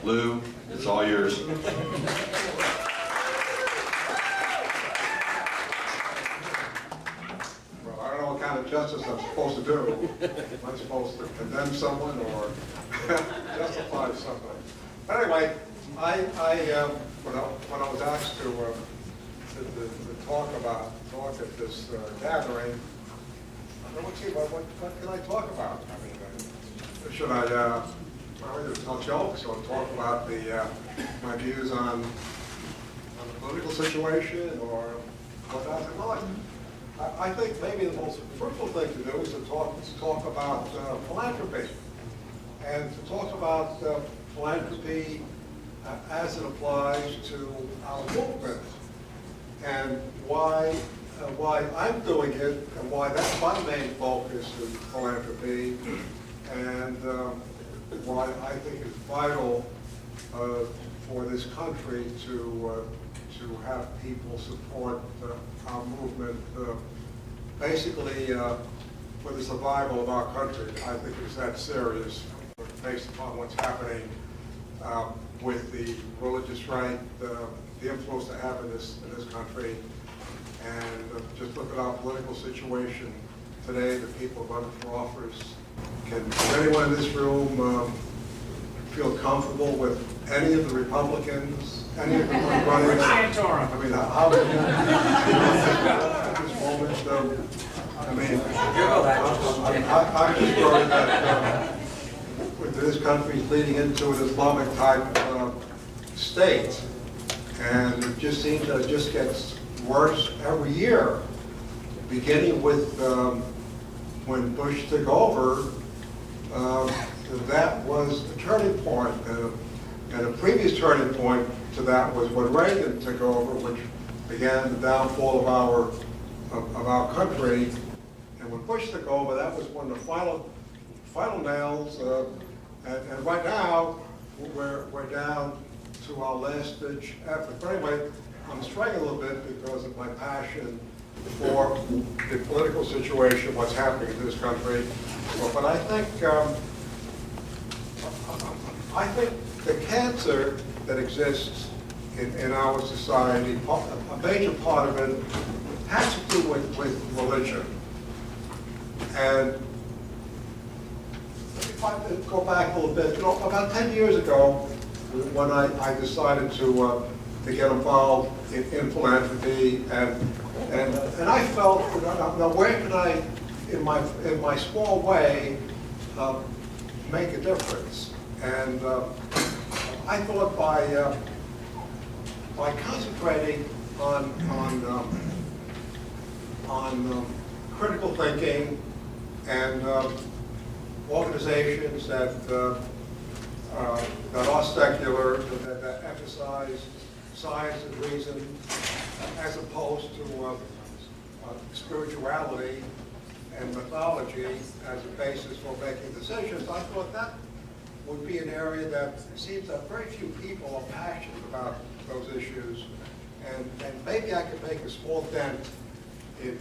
Lou, it's all yours. Well, I don't know what kind of justice I'm supposed to do. Am I supposed to condemn someone or justify something? But anyway, when I was asked to talk at this gathering, I don't know, what can I talk about? I mean, should I either tell jokes or talk about my views on the political situation or what else? Well, I think maybe the most fruitful thing to do is to talk about philanthropy, and to talk about philanthropy as it applies to our movement, and why I'm doing it, and why that's my main focus is philanthropy, and why I think it's vital for this country to have people support our movement, basically for the survival of our country. I think it's that serious, based upon what's happening with the religious right, the influence they have in this country, and just look at our political situation today, the people running for office. Can anyone in this room feel comfortable with any of the Republicans, any of them running? I mean, how at this moment, I mean, I'm just worried that this country is leading into an Islamic type state, and it just seems that it just gets worse every year, beginning with when Bush took over. That was the turning point, and a previous turning point to that was when Reagan took over, which began the downfall of our country. And when Bush took over, that was one of the final nails. And right now, we're down to our last ditch effort. But anyway, I'm straying a little bit because of my passion for the political situation, what's happening in this country. But I think the cancer that exists in our society, a major part of it has to do with religion. And if I go back a little bit, about 10 years ago, when I decided to get involved in philanthropy, and I felt, now where can I, in my small way, make a difference? And I thought by concentrating on critical thinking and organizations that are secular, that emphasize science and reason, as opposed to spirituality and mythology as a basis for making decisions, I thought that would be an area that it seems that very few people are passionate about those issues, and maybe I could make a small dent in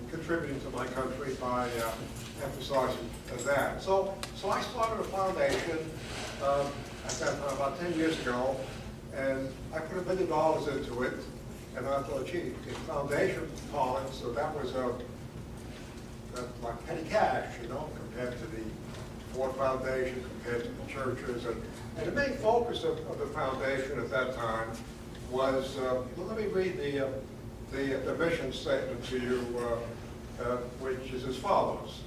contributing to my country by emphasizing that. So I started a foundation at that time, about 10 years ago, and I put $1 million into it, and I thought, gee, it's foundation parlance, so that was like petty cash, compared to the Ford Foundation, compared to the churches. And the main focus of the foundation at that time was, let me read the mission statement to you, which is as follows.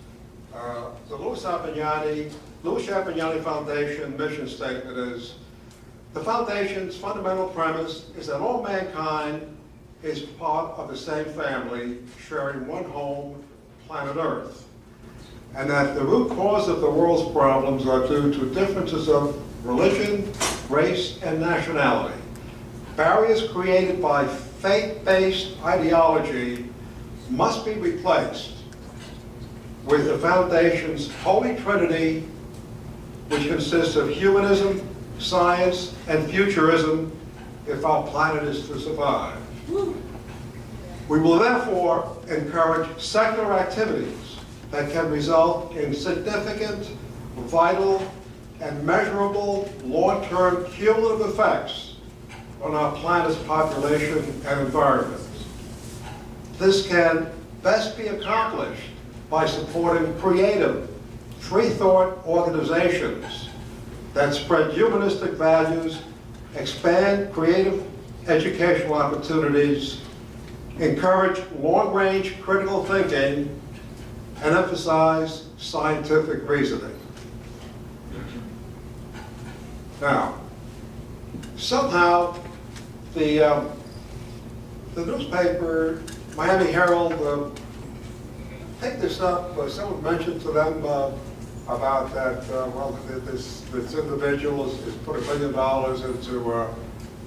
The Louja Realty Foundation mission statement is, the foundation's fundamental premise is that all mankind is part of the same family, sharing one home, planet Earth, and that the root cause of the world's problems are due to differences of religion, race, and nationality. Barriers created by faith-based ideology must be replaced with the foundation's holy trinity, which consists of humanism, science, and futurism, if our planet is to survive. We will therefore encourage secular activities that can result in significant, vital, and measurable long-term cumulative effects on our planet's population and environment. This can best be accomplished by supporting creative, free-thought organizations that spread humanistic values, expand creative educational opportunities, encourage long-range critical thinking, and emphasize scientific reasoning. Now, somehow the newspaper, Miami Herald, picked this up. Someone mentioned to them about that, well, this individual is put $1 million into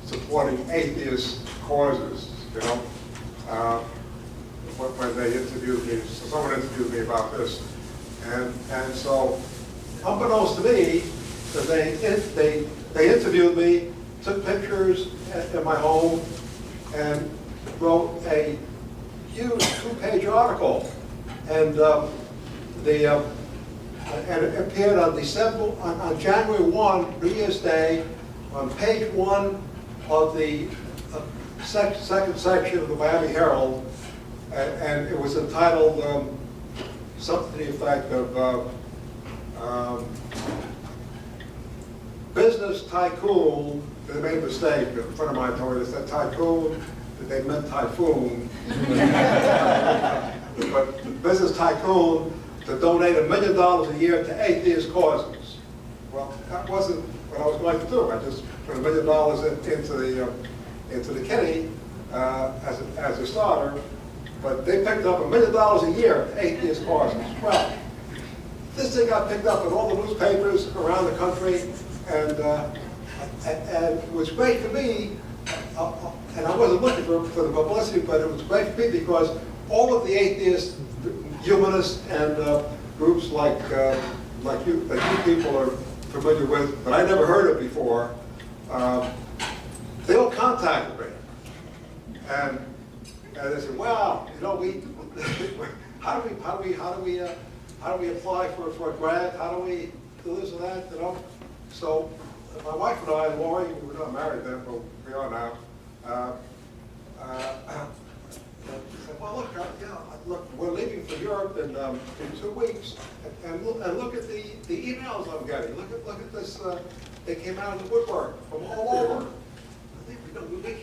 supporting atheist causes, you know. When they interviewed me, someone interviewed me about this. And so, unbeknownst to me, they interviewed me, took pictures at my home, and wrote a huge 2-page article. And and it appeared on January 1, New Year's Day, on page 1 of the second section of the Miami Herald, and it was entitled something to the effect of Business Tycoon. They made a mistake. A friend of mine told me they said Tycoon, they meant typhoon. But Business Tycoon to donate $1 million a year to atheist causes. Well, that wasn't what I was going to do. I just put $1 million into the kitty as a starter. But they picked up $1 million a year to atheist causes. Well, this thing got picked up in all the newspapers around the country, and it was great for me. And I wasn't looking for the publicity, but it was great for me because all of the atheist, humanists, and groups like you people are familiar with, but I never heard of before, they all contacted me, and they said, "Well, you know, how do we apply for a grant? How do we do this and that? You know?" So my wife and I, Lori, we were not married then, but we are now. Said, well, look, we're leaving for Europe in 2 weeks, and look at the emails I'm getting. Look at this. They came out of the woodwork from all over. I think we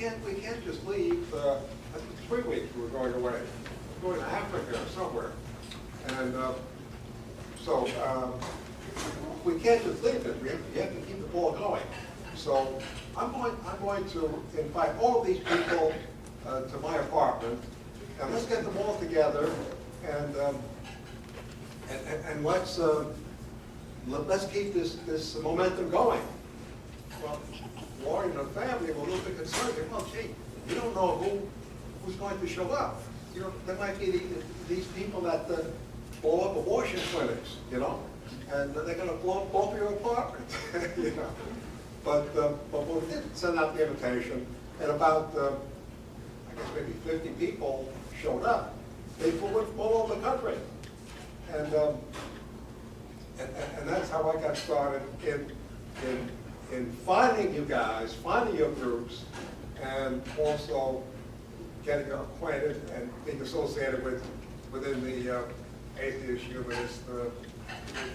can't just leave. I think 3 weeks we were going away. We're going to Africa or somewhere, and so we can't just leave it. You have to keep the ball going. So I'm going to invite all of these people to my apartment, and let's get them all together, and let's keep this momentum going. Well, Laurie and her family were a little bit concerned. Well, gee, you don't know who's going to show up. You know, there might be these people that blow up abortion clinics, you know, and they're going to blow up your apartment, you know. But we did send out the invitation, and about I guess maybe 50 people showed up. They went from all over the country, and that's how I got started in finding you guys, finding your groups, and also getting acquainted and being associated within the atheist humanist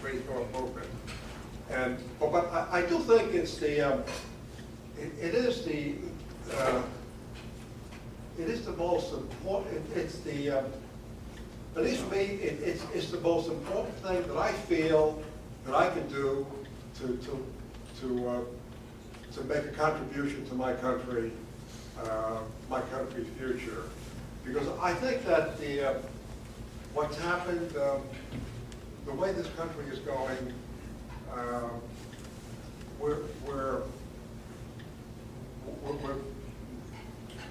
free thought movement. But I do think it's the it is the most important. It's the at least for me, it's the most important thing that I feel that I can do to make a contribution to my country's future. Because I think that what's happened, the way this country is going,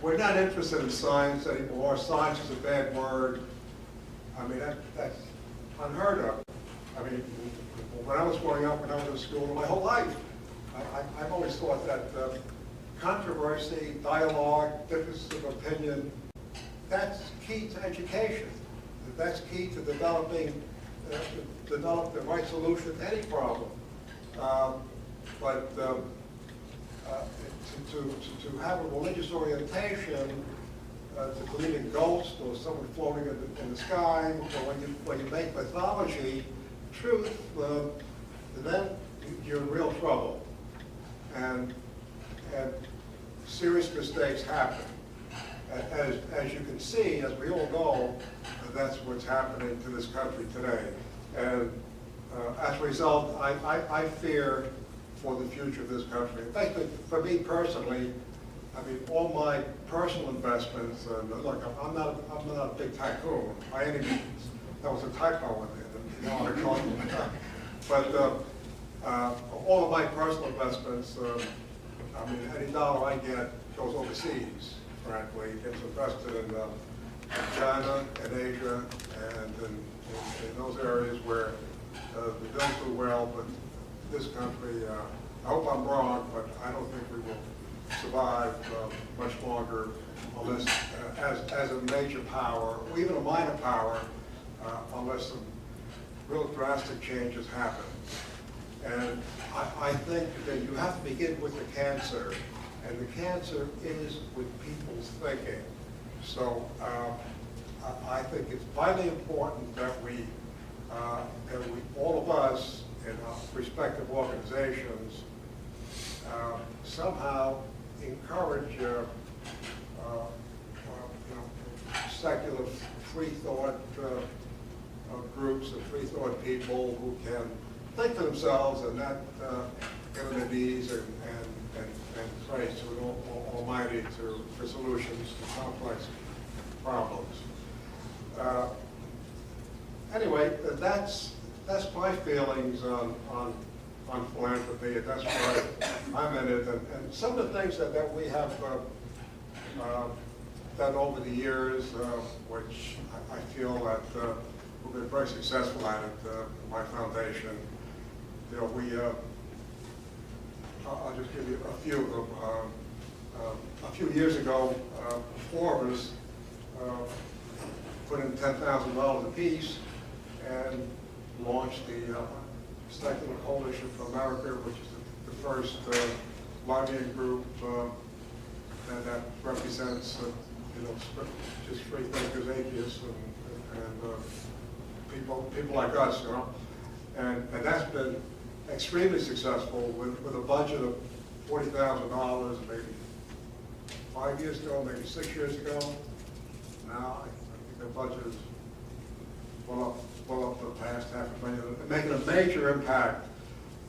we're not interested in science anymore. Science is a bad word. I mean, that's unheard of. I mean, when I was growing up, when I was in school, my whole life, I've always thought that controversy, dialogue, differences of opinion, that's key to education. That's key to develop the right solution to any problem. But to have a religious orientation, to believe in ghosts or someone floating in the sky, or when you make mythology truth, then you're in real trouble. And serious mistakes happen. As you can see, as we all know, that's what's happening to this country today. And as a result, I fear for the future of this country. In fact, for me personally, I mean, all my personal investments, look, I'm not a big tycoon by any means. That was a typo in the article. But all of my personal investments, I mean, any dollar I get goes overseas, frankly. It gets invested in China and Asia and in those areas where they don't do well, but this country, I hope I'm wrong, but I don't think we will survive much longer unless, as a major power, or even a minor power, unless some real drastic changes happen. And I think that you have to begin with the cancer, and the cancer is with people's thinking. So I think it's vitally important that we all of us in our respective organizations somehow encourage secular free thought groups of free thought people who can think for themselves and not get on their knees and pray to the Almighty for solutions to complex problems. Anyway, that's my feelings on philanthropy, and that's why I'm in it. And some of the things that we have done over the years, which I feel that we've been very successful at it, my foundation. You know, I'll just give you a few of them. A few years ago, four of us put in $10,000 apiece and launched the Secular Coalition for America, which is the first lobbying group that represents, just free thinkers, atheists, and people like us, you know. And that's been extremely successful with a budget of $40,000 maybe 5 years ago, maybe 6 years ago. Now I think the budget is well up the past $500,000, making a major impact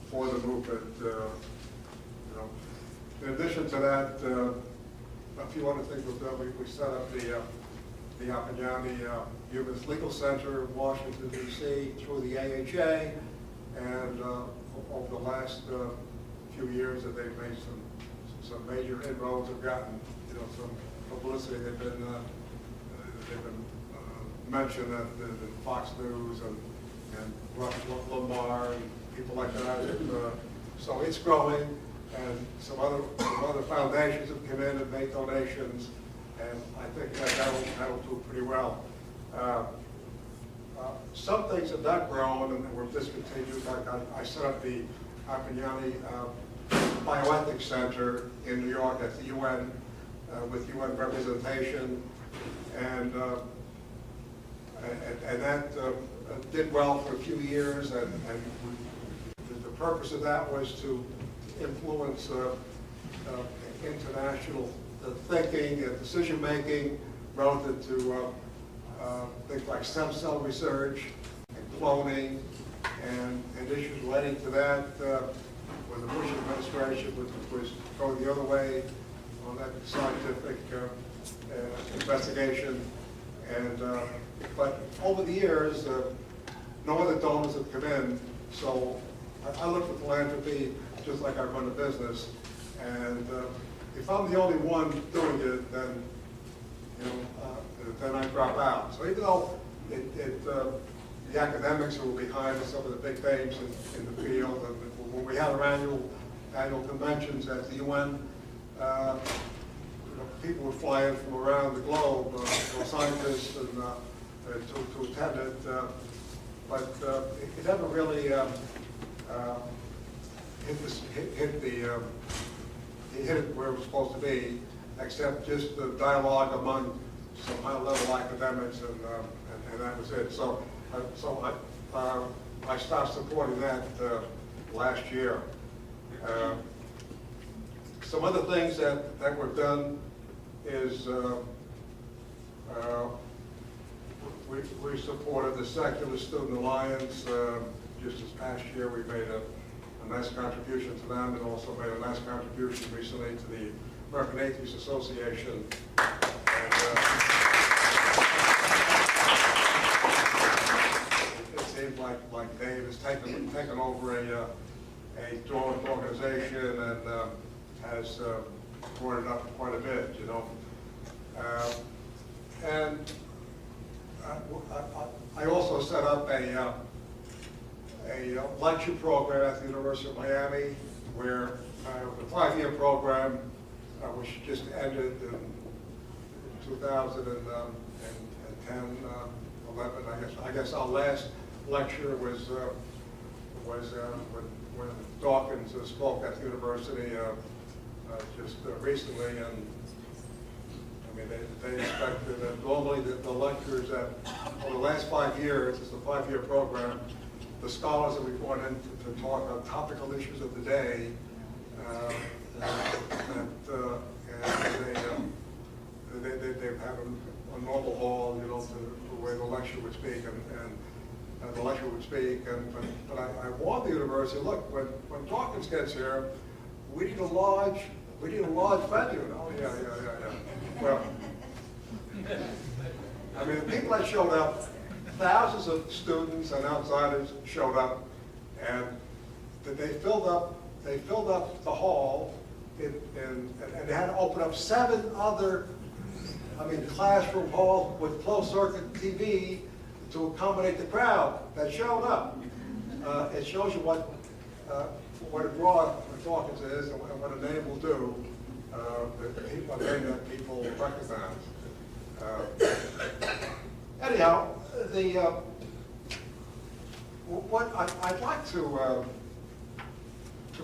for the movement. In addition to that, a few other things we've done. We set up the Appignani Humanist Legal Center in Washington, D.C. through the AHA, and over the last few years that they've made some major inroads, have gotten some publicity. They've been mentioned at the Fox News and Rush Limbaugh and people like that. So it's growing, and some other foundations have come in and made donations, and I think that'll do pretty well. Some things have not grown and were discontinued. Like I set up the Appignani Bioethics Center in New York at the UN with UN representation, and that did well for a few years, and the purpose of that was to influence international thinking and decision-making relative to things like stem cell research and cloning and issues relating to that, when the Bush administration was going the other way on that scientific investigation. And but over the years, no other donors have come in, so I look at philanthropy just like I run a business, and if I'm the only one doing it, then then I drop out. So even though the academics who are behind some of the big names in the field, and when we have our annual conventions at the UN, people would fly in from around the globe, scientists, and to attend it, but it never really he hit it where it was supposed to be, except just the dialogue among some high-level academics, and that was it. So I stopped supporting that last year. Some other things that were done is we supported the Secular Student Alliance. Just this past year, we made a nice contribution to them, and also made a nice contribution recently to the American Atheist Association. And, it seems like Dave has taken over a dormant organization and has brought it up quite a bit, you know. And I also set up a lecture program at the University of Miami, where the 5-year program, which just ended in 2010, 11. I guess our last lecture was when Dawkins spoke at the university just recently, and I mean they expected that normally the lectures that over the last 5 years, it's a 5-year program. The scholars that we brought in to talk on topical issues of the day, they have a normal hall, you know, to where the lecturer would speak, and the lecturer would speak. But I warned the university, look, when Dawkins gets here, we need a large venue. Oh yeah. Well, I mean, the people that showed up, thousands of students and outsiders showed up, and they filled up the hall, and they had to open up 7 other, classroom halls with closed circuit TV to accommodate the crowd that showed up. It shows you what a draw Dawkins is and what a name will do. A name that people recognize. Anyhow, what I'd like to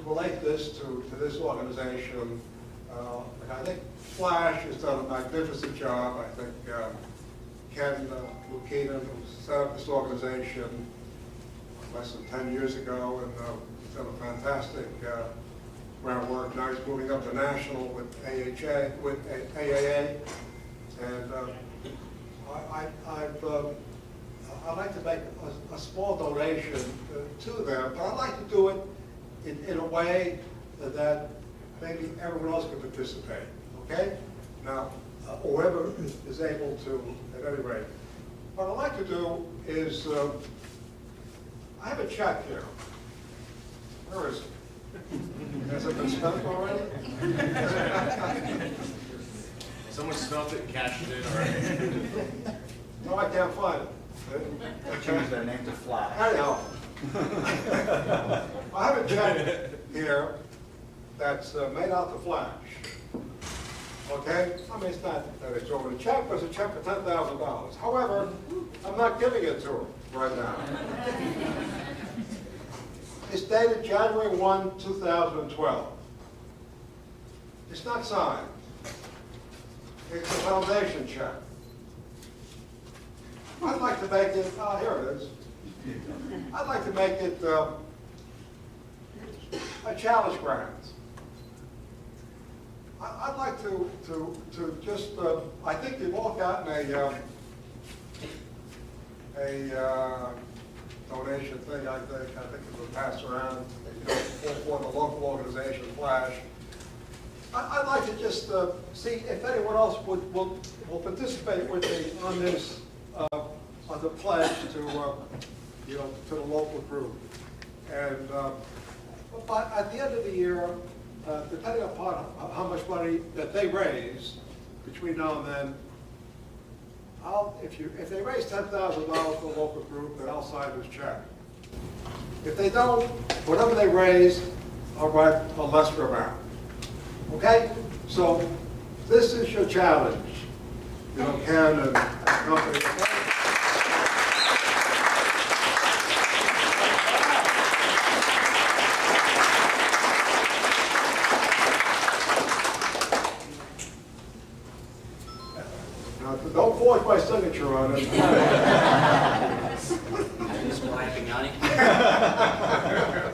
relate this to this organization. I think Flash has done a magnificent job. I think Ken Lukina, who set up this organization less than 10 years ago, and he's done a fantastic groundwork. Now he's moving up to national with AAA, and I'd like to make a small donation to them, but I'd like to do it in a way that maybe everyone else can participate, okay? Now, whoever is able to, at any rate. What I'd like to do is, I have a check here. Where is it? Has it been spent already? Someone smelt it and cashed it in already. No, I can't find it. Change their name to Flash. Anyhow, I have a check here that's made out to Flash. Okay? It's not that it's over the check, but it's a check for $10,000. However, I'm not giving it to him right now. It's dated January 1, 2012. It's not signed. It's a foundation check. I'd like to make it, here it is. I'd like to make it a challenge grant. I'd like to just, I think you've all gotten a donation thing, I think it was passed around, for the local organization, Flash. I'd like to just see if anyone else will participate with me on this, on the pledge to, to the local group. And but at the end of the year, depending upon how much money that they raise between now and then, if they raise $10,000 for the local group, then I'll sign this check. If they don't, whatever they raise, I'll write a lesser amount. Okay? So this is your challenge, Ken and company. Don't force my signature on it. Mr. Appignani.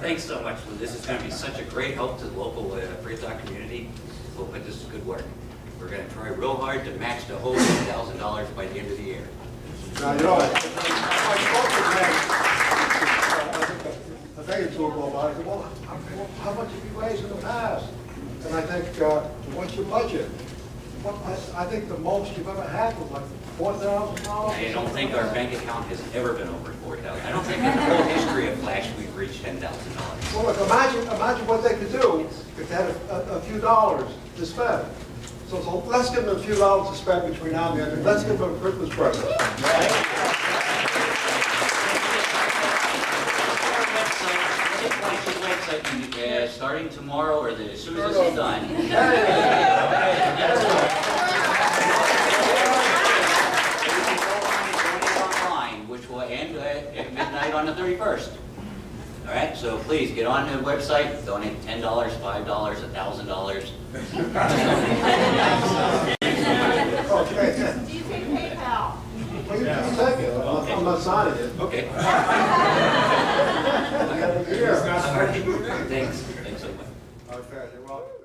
Thanks so much, Lou. This is going to be such a great help to the local free thought community. We'll put this to good work. We're going to try real hard to match the whole $10,000 by the end of the year. Now, you know, I spoke to Greg. I think it's a little about it. I said, well, how much have you raised in the past? And I think, what's your budget? I think the most you've ever had was like $4,000. I don't think our bank account has ever been over $4,000. I don't think in the whole history of Flash we've reached $10,000. Well, look, imagine what they could do if they had a few dollars to spend. So let's give them a few dollars to spend between now and the end. Let's give them a Christmas present. Website, starting tomorrow or as soon as this is done. Online, which will end at midnight on the 31st. All right, so please get on the website, donate $10, $5, $1,000. Okay. Do you take PayPal? Well, you can take it. I'm not signing it. Okay. Here. Thanks so much. Okay, you're welcome.